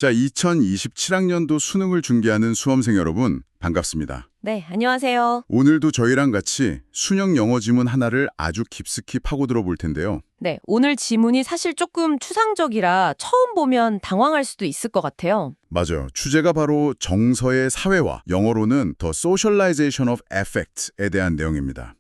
자, 2027학년도 수능을 준비하는 수험생 여러분, 반갑습니다. 네, 안녕하세요. 오늘도 저희랑 같이 순형 영어 지문 하나를 아주 깊숙이 파고들어 볼 텐데요. 네, 오늘 지문이 사실 조금 추상적이라 처음 보면 당황할 수도 있을 것 같아요. 맞아요. 주제가 바로 정서의 사회화, 영어로는 The Socialization of Affect에 대한 내용입니다.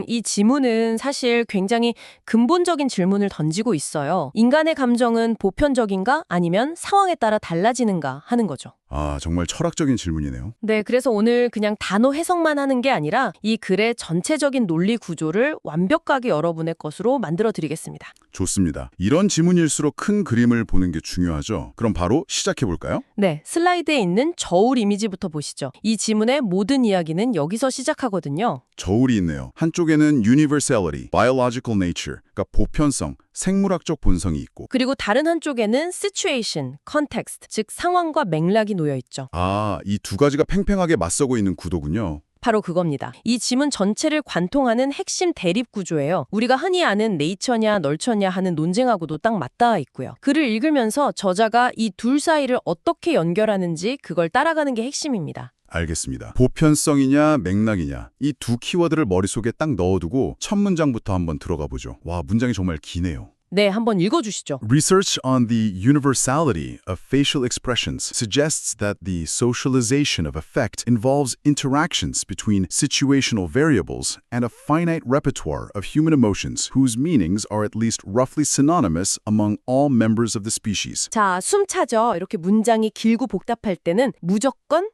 이 지문은 사실 굉장히 근본적인 질문을 던지고 있어요. 인간의 감정은 보편적인가 아니면 상황에 따라 달라지는가 하는 거죠. 아, 정말 철학적인 질문이네요. 네, 그래서 오늘 그냥 단어 해석만 하는 게 아니라 이 글의 전체적인 논리 구조를 완벽하게 여러분의 것으로 만들어 드리겠습니다. 좋습니다. 이런 지문일수록 큰 그림을 보는 게 중요하죠. 그럼 바로 시작해 볼까요? 네, 슬라이드에 있는 저울 이미지부터 보시죠. 이 지문의 모든 이야기는 여기서 시작하거든요. 저울이 있네요. 한쪽에는 universality, biological nature, 그러니까 보편성, 생물학적 본성이 있고 그리고 다른 한쪽에는 situation, context, 즉 상황과 맥락이 놓여 있죠. 아, 이 두 가지가 팽팽하게 맞서고 있는 구도군요. 바로 그겁니다. 이 지문 전체를 관통하는 핵심 대립 구조예요. 우리가 흔히 아는 네이처냐 널처냐 하는 논쟁하고도 딱 맞닿아 있고요. 글을 읽으면서 저자가 이 둘 사이를 어떻게 연결하는지 그걸 따라가는 게 핵심입니다. 알겠습니다. 보편성이냐 맥락이냐 이 두 키워드를 머릿속에 딱 넣어두고 첫 문장부터 한번 들어가 보죠. 와, 문장이 정말 기네요. 네, 한번 읽어주시죠. Research on the universality of facial expressions suggests that the socialization of affect involves interactions between situational variables and a finite repertoire of human emotions whose meanings are at least roughly synonymous among all members of the species. 자, 숨 차죠. 이렇게 문장이 길고 복잡할 때는 무조건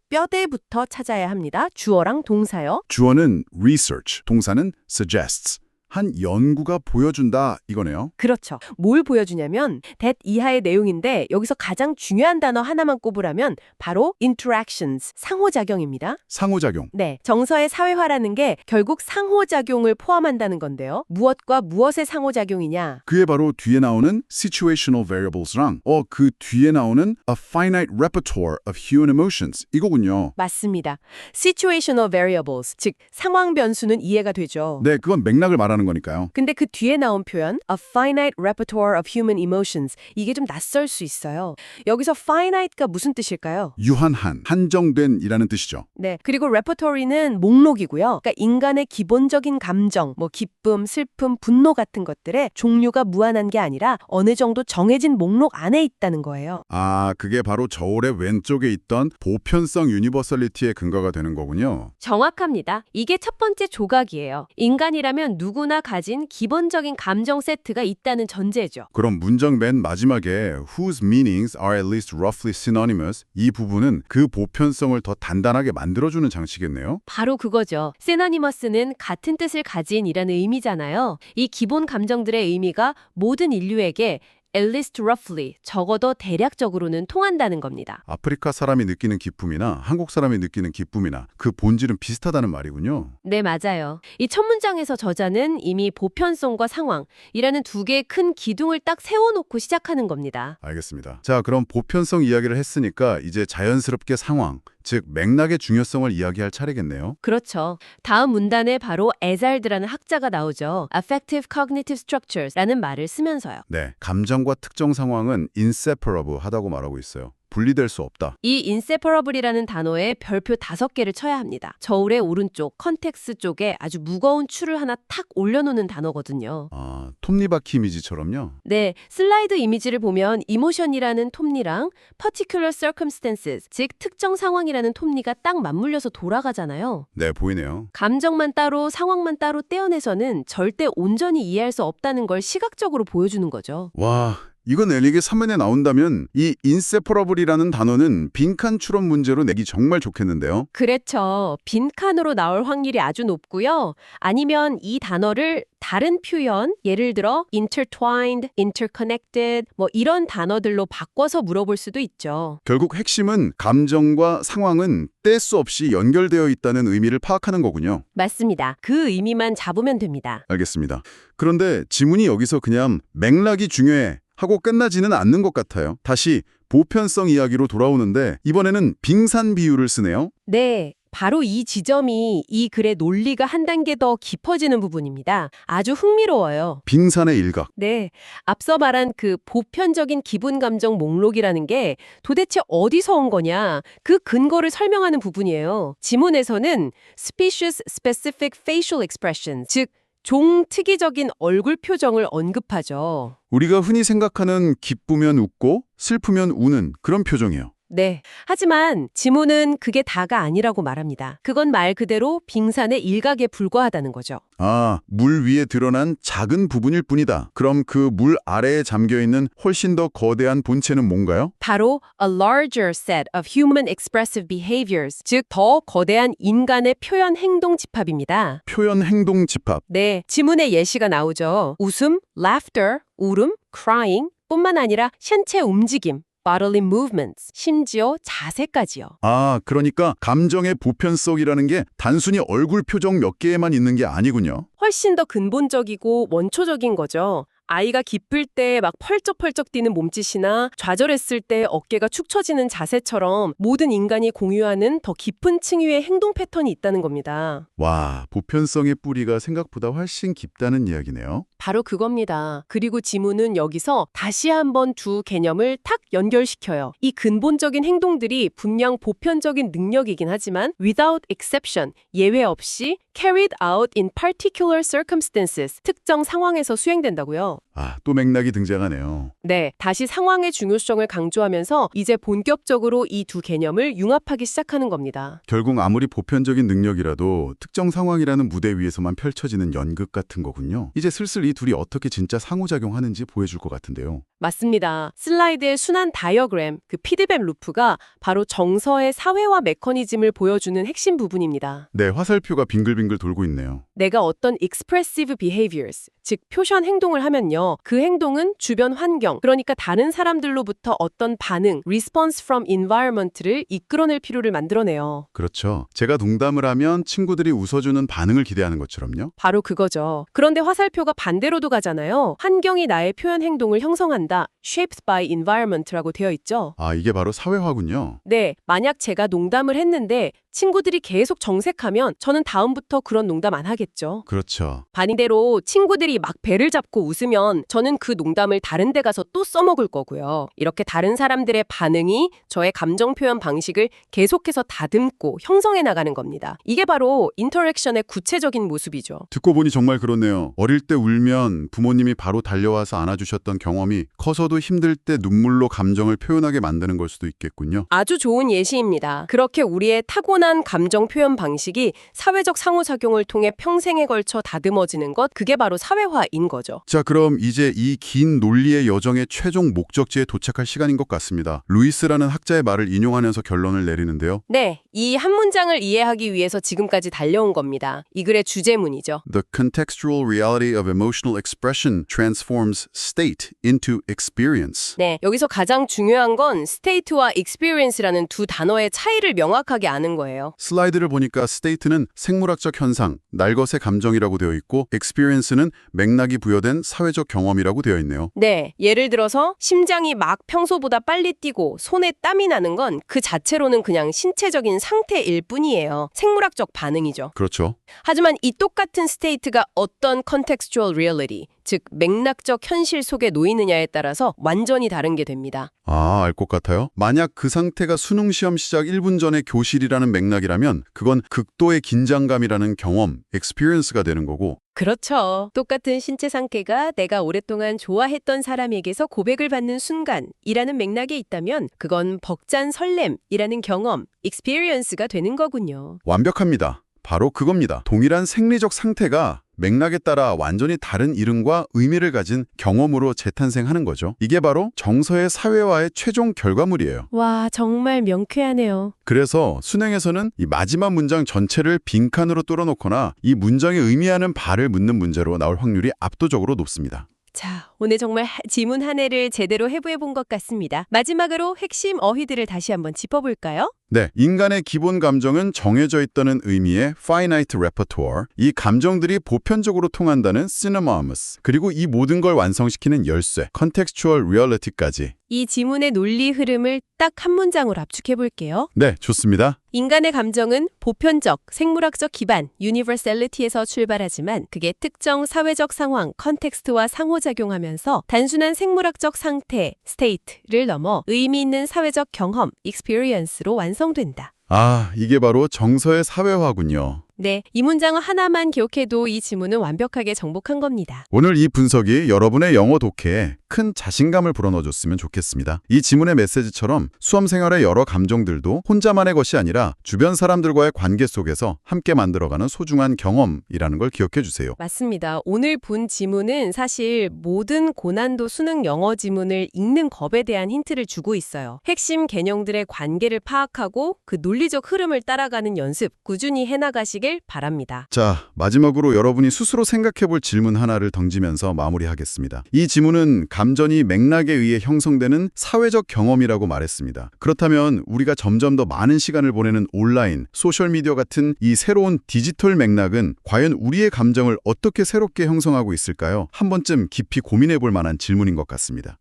뼈대부터 찾아야 합니다. 주어랑 동사요. 주어는 research, 동사는 suggests. 한 연구가 보여준다 이거네요. 그렇죠. 뭘 보여주냐면 that 이하의 내용인데 여기서 가장 중요한 단어 하나만 꼽으라면 바로 interactions, 상호작용입니다. 상호작용. 네, 정서의 사회화라는 게 결국 상호작용을 포함한다는 건데요. 무엇과 무엇의 상호작용이냐? 그게 바로 뒤에 나오는 situational variables랑 그 뒤에 나오는 a finite repertoire of human emotions 이거군요. 맞습니다. situational variables, 즉 상황 변수는 이해가 되죠. 네, 그건 맥락을 말하는 거니까요. 근데 그 뒤에 나온 표현 a finite repertoire of human emotions 이게 좀 낯설 수 있어요. 여기서 finite가 무슨 뜻일까요? 유한한, 한정된이라는 뜻이죠. 네, 그리고 repertory는 목록이고요. 그러니까 인간의 기본적인 감정, 기쁨, 슬픔, 분노 같은 것들의 종류가 무한한 게 아니라 어느 정도 정해진 목록 안에 있다는 거예요. 아, 그게 바로 저울의 왼쪽에 있던 보편성 유니버설리티의 근거가 되는 거군요. 정확합니다. 이게 첫 번째 조각이에요. 인간이라면 누구나 가진 기본적인 감정 세트가 있다는 전제죠. 그럼 문장 맨 마지막에 whose meanings are at least roughly synonymous 이 부분은 그 보편성을 더 단단하게 만들어주는 장치겠네요. 바로 그거죠. 시노니머스는 같은 뜻을 가진이라는 의미잖아요. 이 기본 감정들의 의미가 모든 인류에게 at least roughly, 적어도 대략적으로는 통한다는 겁니다. 아프리카 사람이 느끼는 기쁨이나 한국 사람이 느끼는 기쁨이나 그 본질은 비슷하다는 말이군요. 네, 맞아요. 이 첫 문장에서 저자는 이미 보편성과 상황이라는 두 개의 큰 기둥을 딱 세워놓고 시작하는 겁니다. 알겠습니다. 자, 그럼 보편성 이야기를 했으니까 이제 자연스럽게 상황, 즉 맥락의 중요성을 이야기할 차례겠네요. 그렇죠. 다음 문단에 바로 에잘드라는 학자가 나오죠. Affective Cognitive Structures라는 말을 쓰면서요. 네, 감정과 특정 상황은 inseparable 하다고 말하고 있어요. 분리될 수 없다. 이 inseparable이라는 단어에 별표 5개를 쳐야 합니다. 저울의 오른쪽, 컨텍스 쪽에 아주 무거운 추를 하나 탁 올려놓는 단어거든요. 아, 톱니바퀴 이미지처럼요? 네, 슬라이드 이미지를 보면 emotion이라는 톱니랑 particular circumstances, 즉 특정 상황이라는 톱니가 딱 맞물려서 돌아가잖아요. 네, 보이네요. 감정만 따로 상황만 따로 떼어내서는 절대 온전히 이해할 수 없다는 걸 시각적으로 보여주는 거죠. 와, 이건 L에게 3면에 나온다면 이 inseparable이라는 단어는 빈칸 추론 문제로 내기 정말 좋겠는데요. 그렇죠. 빈칸으로 나올 확률이 아주 높고요. 아니면 이 단어를 다른 표현, 예를 들어 intertwined, interconnected 이런 단어들로 바꿔서 물어볼 수도 있죠. 결국 핵심은 감정과 상황은 뗄 수 없이 연결되어 있다는 의미를 파악하는 거군요. 맞습니다. 그 의미만 잡으면 됩니다. 알겠습니다. 그런데 지문이 여기서 그냥 맥락이 중요해 하고 끝나지는 않는 것 같아요. 다시 보편성 이야기로 돌아오는데 이번에는 빙산 비유를 쓰네요. 네. 바로 이 지점이 이 글의 논리가 한 단계 더 깊어지는 부분입니다. 아주 흥미로워요. 빙산의 일각. 네, 앞서 말한 그 보편적인 기분 감정 목록이라는 게 도대체 어디서 온 거냐, 그 근거를 설명하는 부분이에요. 지문에서는 species specific facial expressions, 즉 종특이적인 얼굴 표정을 언급하죠. 우리가 흔히 생각하는 기쁘면 웃고 슬프면 우는 그런 표정이에요. 네. 하지만 지문은 그게 다가 아니라고 말합니다. 그건 말 그대로 빙산의 일각에 불과하다는 거죠. 아, 물 위에 드러난 작은 부분일 뿐이다. 그럼 그 물 아래에 잠겨있는 훨씬 더 거대한 본체는 뭔가요? 바로 a larger set of human expressive behaviors, 즉 더 거대한 인간의 표현 행동 집합입니다. 표현 행동 집합. 네, 지문에 예시가 나오죠. 웃음, laughter, 울음, crying 뿐만 아니라 신체 움직임, bodily movements, 심지어 자세까지요. 아, 그러니까 감정의 보편성이라는 게 단순히 얼굴 표정 몇 개에만 있는 게 아니군요. 훨씬 더 근본적이고 원초적인 거죠. 아이가 기쁠 때 막 펄쩍펄쩍 뛰는 몸짓이나 좌절했을 때 어깨가 축 처지는 자세처럼 모든 인간이 공유하는 더 깊은 층위의 행동 패턴이 있다는 겁니다. 와, 보편성의 뿌리가 생각보다 훨씬 깊다는 이야기네요. 바로 그겁니다. 그리고 지문은 여기서 다시 한번 두 개념을 탁 연결시켜요. 이 근본적인 행동들이 분명 보편적인 능력이긴 하지만 without exception, 예외 없이 carried out in particular circumstances, 특정 상황에서 수행된다고요. 아, 또 맥락이 등장하네요. 네, 다시 상황의 중요성을 강조하면서 이제 본격적으로 이 두 개념을 융합하기 시작하는 겁니다. 결국 아무리 보편적인 능력이라도 특정 상황이라는 무대 위에서만 펼쳐지는 연극 같은 거군요. 이제 슬슬 이 둘이 어떻게 진짜 상호작용하는지 보여줄 것 같은데요. 맞습니다. 슬라이드의 순환 다이어그램, 그 피드백 루프가 바로 정서의 사회화 메커니즘을 보여주는 핵심 부분입니다. 네, 화살표가 빙글빙글 돌고 있네요. 내가 어떤 expressive behaviors, 즉 표현 행동을 하면요. 그 행동은 주변 환경, 그러니까 다른 사람들로부터 어떤 반응, response from environment를 이끌어낼 필요를 만들어내요. 그렇죠. 제가 농담을 하면 친구들이 웃어주는 반응을 기대하는 것처럼요. 바로 그거죠. 그런데 화살표가 반대로도 가잖아요. 환경이 나의 표현 행동을 형성한다. shaped by environment라고 되어 있죠. 아, 이게 바로 사회화군요. 네, 만약 제가 농담을 했는데 친구들이 계속 정색하면 저는 다음부터 그런 농담 안 하겠죠. 그렇죠. 반대로 친구들이 막 배를 잡고 웃으면 저는 그 농담을 다른 데 가서 또 써먹을 거고요. 이렇게 다른 사람들의 반응이 저의 감정 표현 방식을 계속해서 다듬고 형성해 나가는 겁니다. 이게 바로 인터랙션의 구체적인 모습이죠. 듣고 보니 정말 그렇네요. 어릴 때 울면 부모님이 바로 달려와서 안아주셨던 경험이 커서도 힘들 때 눈물로 감정을 표현하게 만드는 걸 수도 있겠군요. 아주 좋은 예시입니다. 그렇게 우리의 타고난 감정 표현 방식이 사회적 상호작용을 통해 평생에 걸쳐 다듬어지는 것, 그게 바로 사회화인 거죠. 자, 그럼 이제 이 긴 논리의 여정의 최종 목적지에 도착할 시간인 것 같습니다. 루이스라는 학자의 말을 인용하면서 결론을 내리는데요. 네, 이 한 문장을 이해하기 위해서 지금까지 달려온 겁니다. 이 글의 주제문이죠. The contextual reality of emotional expression transforms state into experience. 네, 여기서 가장 중요한 건 state와 experience라는 두 단어의 차이를 명확하게 아는 거예요. 슬라이드를 보니까 state는 생물학적 현상, 날것의 감정이라고 되어 있고 experience는 맥락이 부여된 사회적 경험이라고 되어 있네요. 네, 예를 들어서 심장이 막 평소보다 빨리 뛰고 손에 땀이 나는 건 그 자체로는 그냥 신체적인 상태일 뿐이에요. 생물학적 반응이죠. 그렇죠. 하지만 이 똑같은 스테이트가 어떤 contextual reality, 즉 맥락적 현실 속에 놓이느냐에 따라서 완전히 다른 게 됩니다. 아, 알 것 같아요. 만약 그 상태가 수능 시험 시작 1분 전에 교실이라는 맥락이라면 그건 극도의 긴장감이라는 경험, experience가 되는 거고 그렇죠. 똑같은 신체 상태가 내가 오랫동안 좋아했던 사람에게서 고백을 받는 순간이라는 맥락에 있다면 그건 벅찬 설렘이라는 경험, experience가 되는 거군요. 완벽합니다. 바로 그겁니다. 동일한 생리적 상태가 맥락에 따라 완전히 다른 이름과 의미를 가진 경험으로 재탄생하는 거죠. 이게 바로 정서의 사회화의 최종 결과물이에요. 와, 정말 명쾌하네요. 그래서 수능에서는 이 마지막 문장 전체를 빈칸으로 뚫어놓거나 이 문장이 의미하는 바를 묻는 문제로 나올 확률이 압도적으로 높습니다. 자, 오늘 정말 지문 한 해를 제대로 해부해 본 것 같습니다. 마지막으로 핵심 어휘들을 다시 한번 짚어볼까요? 네, 인간의 기본 감정은 정해져 있다는 의미의 finite repertoire, 이 감정들이 보편적으로 통한다는 synonymous, 그리고 이 모든 걸 완성시키는 열쇠, contextual reality까지. 이 지문의 논리 흐름을 딱 한 문장으로 압축해 볼게요. 네, 좋습니다. 인간의 감정은 보편적, 생물학적 기반, universality에서 출발하지만 그게 특정 사회적 상황, 컨텍스트와 상호작용하면서 단순한 생물학적 상태, state를 넘어 의미 있는 사회적 경험, experience로 완성된다. 아, 이게 바로 정서의 사회화군요. 네, 이 문장 하나만 기억해도 이 지문은 완벽하게 정복한 겁니다. 오늘 이 분석이 여러분의 영어 독해에 큰 자신감을 불어넣어줬으면 좋겠습니다. 이 지문의 메시지처럼 수험 생활의 여러 감정들도 혼자만의 것이 아니라 주변 사람들과의 관계 속에서 함께 만들어가는 소중한 경험이라는 걸 기억해 주세요. 맞습니다. 오늘 본 지문은 사실 모든 고난도 수능 영어 지문을 읽는 법에 대한 힌트를 주고 있어요. 핵심 개념들의 관계를 파악하고 그 논리적 흐름을 따라가는 연습 꾸준히 해나가시길 바랍니다. 자, 마지막으로 여러분이 스스로 생각해 볼 질문 하나를 던지면서 마무리하겠습니다. 이 지문은 감정이 맥락에 의해 형성되는 사회적 경험이라고 말했습니다. 그렇다면 우리가 점점 더 많은 시간을 보내는 온라인, 소셜미디어 같은 이 새로운 디지털 맥락은 과연 우리의 감정을 어떻게 새롭게 형성하고 있을까요? 한 번쯤 깊이 고민해 볼 만한 질문인 것 같습니다.